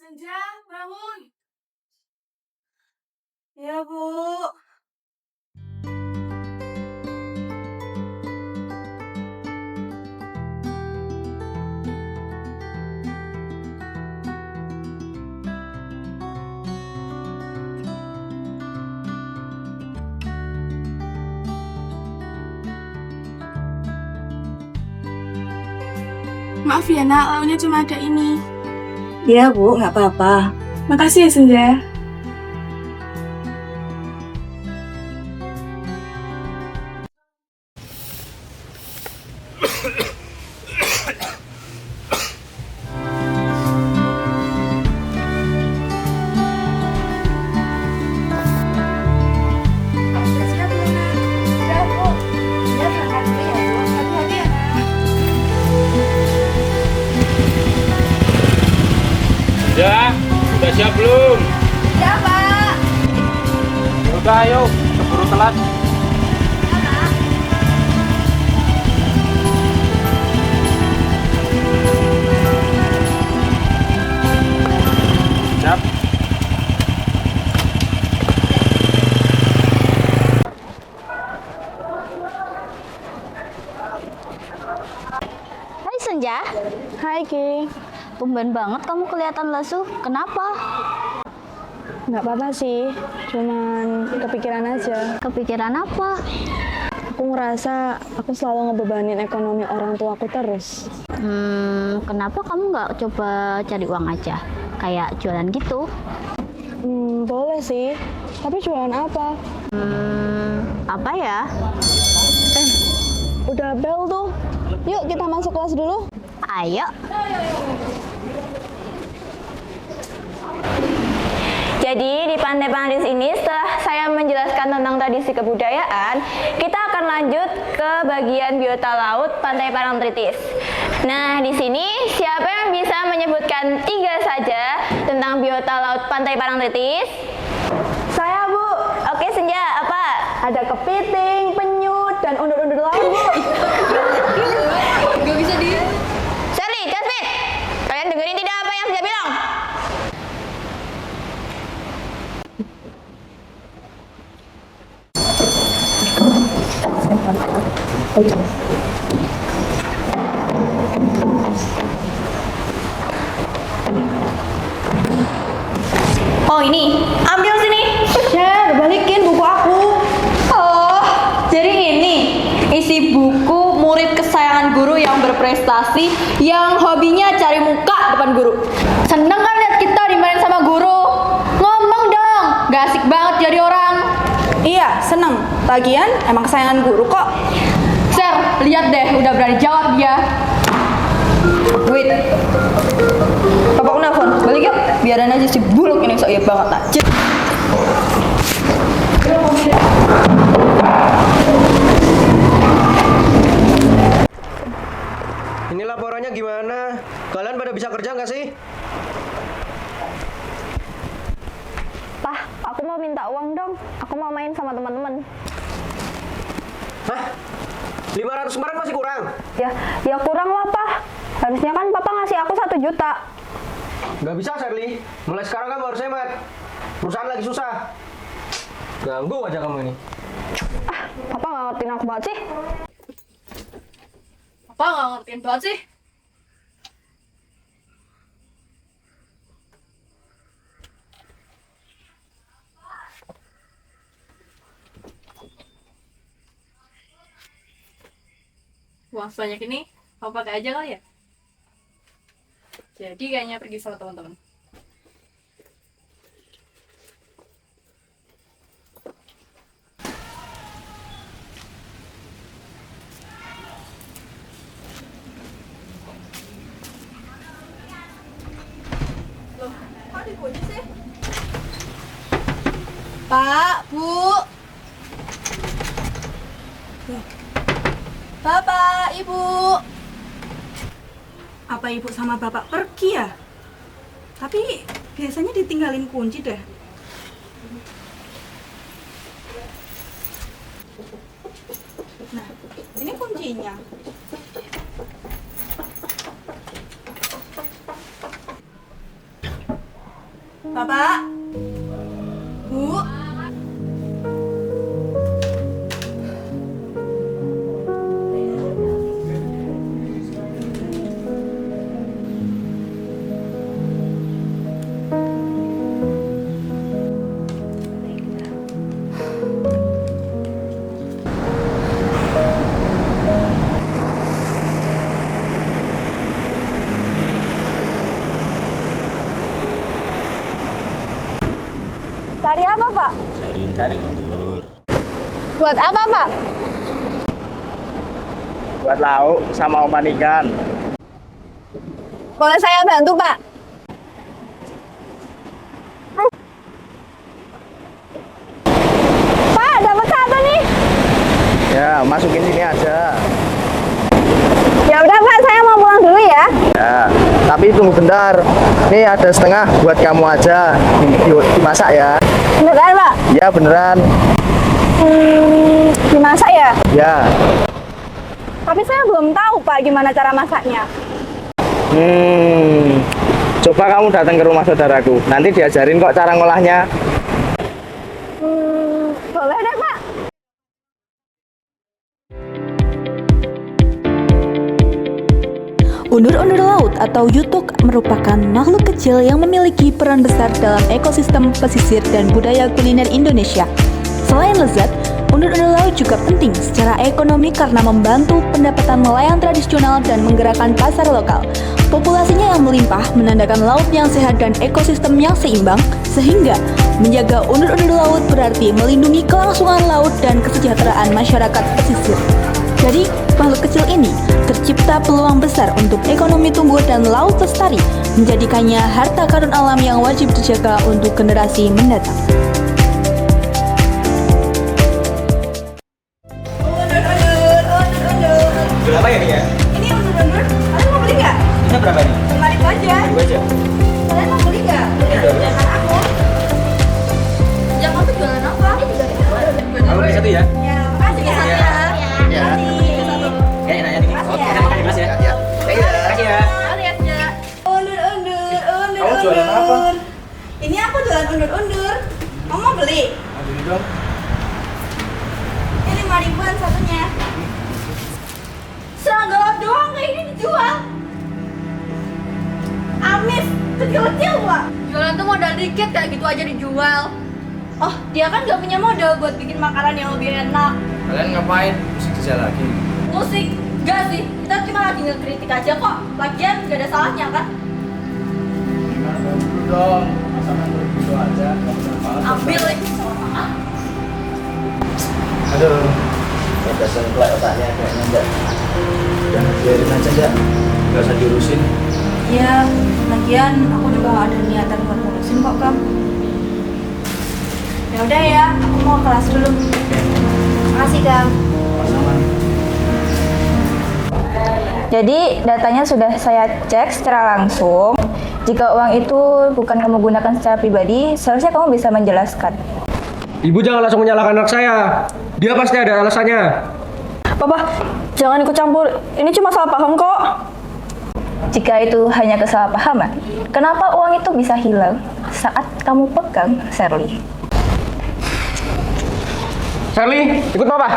Senja, bangun. Ya, Bu. Maaf ya, Nak. Lauknya cuma ada ini. Iya, Bu, nggak apa-apa. Makasih ya, Senja. Siap, Bu, Nak. Siap, Bu. Ya, berangkat dulu ya, Bu. Hati-hati ya, Nak. Ya, sudah siap belum? Ya, Pak. Udah, ayo, keburu telat. Siap. Hai Senja, Hai, Ki. tumben banget kamu kelihatan lesu. Kenapa? Nggak apa-apa sih, cuman kepikiran aja. Kepikiran apa? Aku ngerasa aku selalu ngebebanin ekonomi orang tuaku terus. Kenapa kamu nggak coba cari uang aja? Kayak jualan gitu. Boleh sih, tapi jualan apa? Apa ya? Udah bel tuh. Yuk kita masuk kelas dulu. Ayo. Jadi di Pantai Parangtritis ini setelah saya menjelaskan tentang tradisi kebudayaan, kita akan lanjut ke bagian biota laut Pantai Parangtritis. Nah, di sini siapa yang bisa menyebutkan 3 saja tentang biota laut Pantai Parangtritis? Saya, Bu. Oke, Senja, apa? Ada kepiting, penyu, dan undur-undur laut, Bu. Gak bisa di. Sally, Jasmine, kalian dengerin tidak apa yang saya bilang? Oh ini, ambil sini. Share, balikin buku aku. Oh, jadi ini isi buku murid kesayangan guru yang berprestasi, yang hobinya cari muka depan guru. Seneng kan lihat kita dimarahin sama guru? Ngomong dong, gak asik banget jadi orang. Iya, seneng. Lagian emang kesayangan guru kok. Ser, lihat deh, udah berani jawab dia. Wait, Bapakku nelfon, balik yuk. Biarin aja si buluk ini sok iya banget aja. Ini laporannya gimana? Kalian pada bisa kerja nggak sih? Pah, aku mau minta uang dong. Aku mau main sama teman-teman. Hah? 500 kemarin masih kurang? Ya kurang lah, Pah. Harusnya kan Papa ngasih aku 1 juta. Nggak bisa, Sherly. Mulai sekarang kamu harus hemat. Perusahaan lagi susah. Ganggu aja kamu ini. Papa nggak ngertiin aku banget sih. Apa nggak ngertiin banget sih? Uang sebanyak ini, mau pakai aja kali ya? Jadi kayaknya pergi sama teman-teman. Loh, kok dikunci sih? Pak, Bu. Bapak, Ibu. Apa Ibu sama Bapak pergi ya? Tapi biasanya ditinggalin kunci deh. Nah, ini kuncinya. Bapak? Bu? Cari apa, Pak? Cari undur. Buat apa, Pak? Buat lauk sama umpan ikan. Boleh saya bantu, Pak? Pak, dapat satu nih. Ya, masukin sini aja. Ya udah, Pak, saya mau pulang dulu ya. Ya, tapi tunggu bentar. Nih ada setengah buat kamu aja. Dimasak ya. Beneran, Pak? Ya beneran. Dimasak ya? Ya. Tapi saya belum tahu, Pak, gimana cara masaknya. Coba kamu datang ke rumah saudaraku. Nanti diajarin kok cara ngolahnya. Boleh deh, Pak. Undur-undur laut atau yutuk merupakan makhluk kecil yang memiliki peran besar dalam ekosistem pesisir dan budaya kuliner Indonesia. Selain lezat, undur-undur laut juga penting secara ekonomi karena membantu pendapatan nelayan tradisional dan menggerakkan pasar lokal. Populasinya yang melimpah menandakan laut yang sehat dan ekosistem yang seimbang, sehingga menjaga undur-undur laut berarti melindungi kelangsungan laut dan kesejahteraan masyarakat pesisir. Dari makhluk kecil ini, tercipta peluang besar untuk ekonomi tumbuh dan laut lestari, menjadikannya harta karun alam yang wajib dijaga untuk generasi mendatang. Berapa ya nih ya? Ini undur-undur, kalian mau beli nggak? Ini berapa nih? 5.000 aja. Dua aja. Kalian mau beli nggak? Jangan aku. Jangan aku jualan apa? Kamu beli satu ya? Ya, makasih ya. Ya. Ya. Ya, enak ya nih. Makasih Oke, ya. kita makan di kelas ya. Ya. Makasih ya. Undur-undur, undur-undur. Kamu jualan apa? Ini aku jualan undur-undur. Kamu mau beli? Ambil dong. Ini 5.000-an satunya. Seragam doang kayak ini dijual. Amis, kecil-kecil Pak. Jualan tuh modal dikit kayak gitu aja dijual. Oh, dia kan gak punya modal buat bikin makanan yang lebih enak. Kalian ngapain? Musik kerja lagi. Musik, gak sih. Kita cuma lagi ngekritik aja kok. Lagian gak ada salahnya kan? Gimana dulu dong? Masa ngantur gitu aja? Gak bener banget. Ambil lagi sama makan. Aduh. Udah sengklek otaknya kayaknya enggak. Udah biarin aja enggak? Gak usah diurusin. Iya, lagian aku juga gak ada niatan buat ngurusin kok, Kam. Ya udah ya, aku mau kelas dulu. Makasih, Kam. Sama-sama. Jadi datanya sudah saya cek secara langsung. Jika uang itu bukan kamu gunakan secara pribadi, seharusnya kamu bisa menjelaskan. Ibu jangan langsung menyalahkan anak saya. Dia pasti ada alasannya. Papa, jangan ikut campur. Ini cuma salah paham kok. Jika itu hanya kesalahpahaman, kenapa uang itu bisa hilang saat kamu pegang Sherly? Sherly, ikut papa.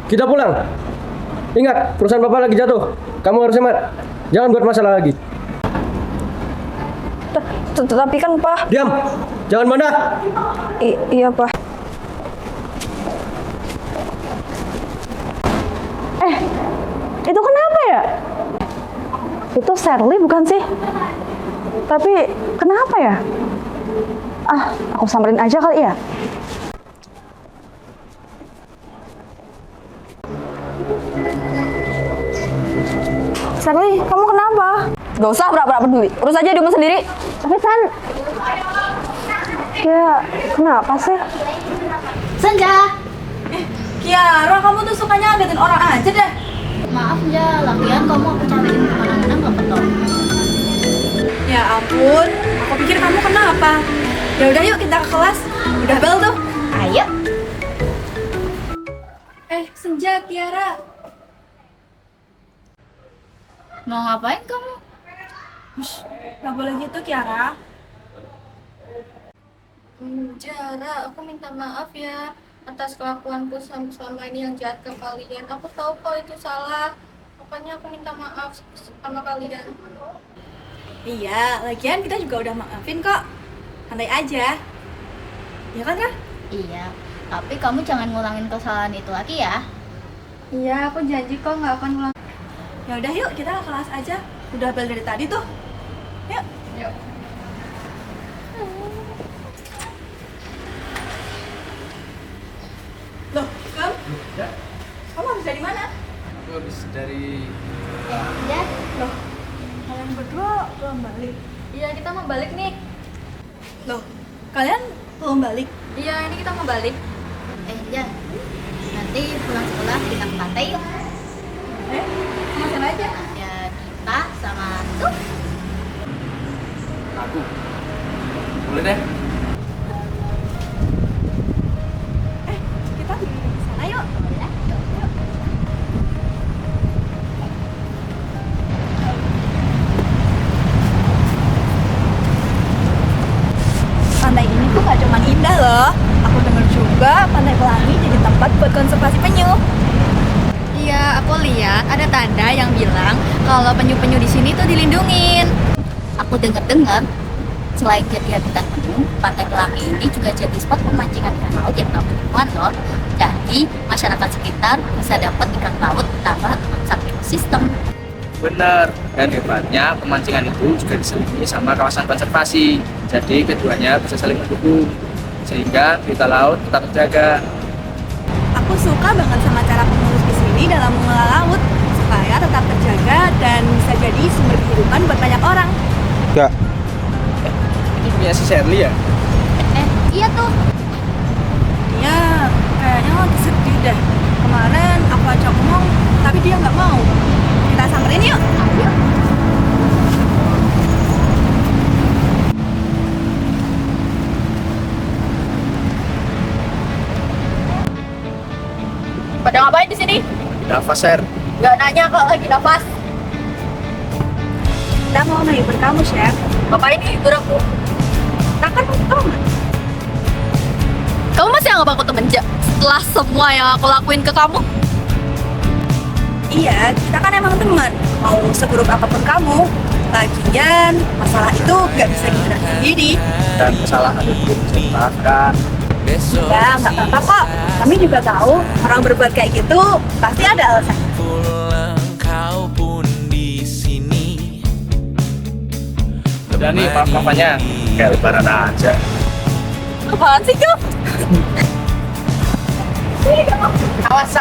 Kita pulang. Ingat, perusahaan Bapak lagi jatuh. Kamu harus hemat. Jangan buat masalah lagi. Tapi kan, Pak. Diam. Jangan bantah. Iya, Pak. Itu kenapa ya? Itu Sherly bukan sih? Tapi kenapa ya? Aku samperin aja kali ya. Sherly, kamu kenapa? Gak usah pura-pura peduli. Urus aja hidupmu sendiri. Tapi San, ya kenapa sih? Senja, Kiara, kamu tuh sukanya ngagetin orang aja deh. maaf ya, lagian kamu aku cariin kemana-mana nggak ketemu. Ya ampun, aku pikir kamu kenapa? Ya udah yuk kita ke kelas. Udah bel tuh. Ayo. Senja, Tiara. Mau ngapain kamu? Gak boleh gitu, Tiara. Jara, aku minta maaf ya atas kelakuanku selama ini yang jahat ke kalian. Aku tahu kalau itu salah. Makanya aku minta maaf sama kalian. Iya, lagian kita juga udah maafin kok. Santai aja. Ya kan, Ra? Iya, tapi kamu jangan ngulangin kesalahan itu lagi ya. Iya, aku janji kok nggak akan ulang. Ya udah yuk, kita ke kelas aja. Udah bel dari tadi tuh. Yuk. Yuk. Loh, Kam? Ya, Kamu habis dari mana? aku habis dari Ya, Loh, kalian berdua belum balik. iya kita mau balik nih. Loh, kalian belum balik? Iya, ini kita mau balik. Ya, nanti pulang sekolah kita ke pantai yuk. Sama siapa aja? Ada kita sama tuh. aku. Boleh deh. Kita di sana yuk. Pantai ini tuh gak cuma indah loh. Aku dengar juga Pantai Pelangi jadi tempat buat konservasi penyu. Iya, aku lihat ada tanda yang bilang kalau penyu-penyu di sini tuh dilindungin. Aku dengar-dengar selain jadi habitat penyu, Pantai Pelangi ini juga jadi spot pemancingan ikan laut yang ramah loh. Jadi masyarakat sekitar bisa dapat ikan laut tambah merusak ekosistem. Benar. Dan hebatnya pemancingan itu juga diselingi sama kawasan konservasi. Jadi keduanya bisa saling mendukung sehingga biota laut tetap terjaga. Aku suka banget sama cara pengurus di sini dalam mengelola laut supaya tetap terjaga dan bisa jadi sumber kehidupan buat banyak orang. Enggak. Ini punya si Shirley ya? Iya tuh. Dia kayaknya lagi sedih deh. Kemarin aku ajak ngomong tapi dia nggak mau. Kita samperin yuk. Ayo. Pada ngapain di sini? Nafas, Sher. Gak nanya kok lagi nafas. Kita mau menghibur kamu, Chef. Ngapain nih hibur aku? Kita kan mau teman. Kamu masih anggap aku temen setelah semua yang aku lakuin ke kamu? Iya, kita kan emang teman. Mau seburuk apapun kamu, lagian masalah itu nggak bisa digerak sendiri. Dan kesalahan itu bisa dimaafkan. Ya, nggak apa-apa kok. Kami juga tahu orang berbuat kayak gitu pasti ada alasan. Udah nih, maaf-maafannya. Kayak lebaran aja. Apaan sih, Kak? Awas,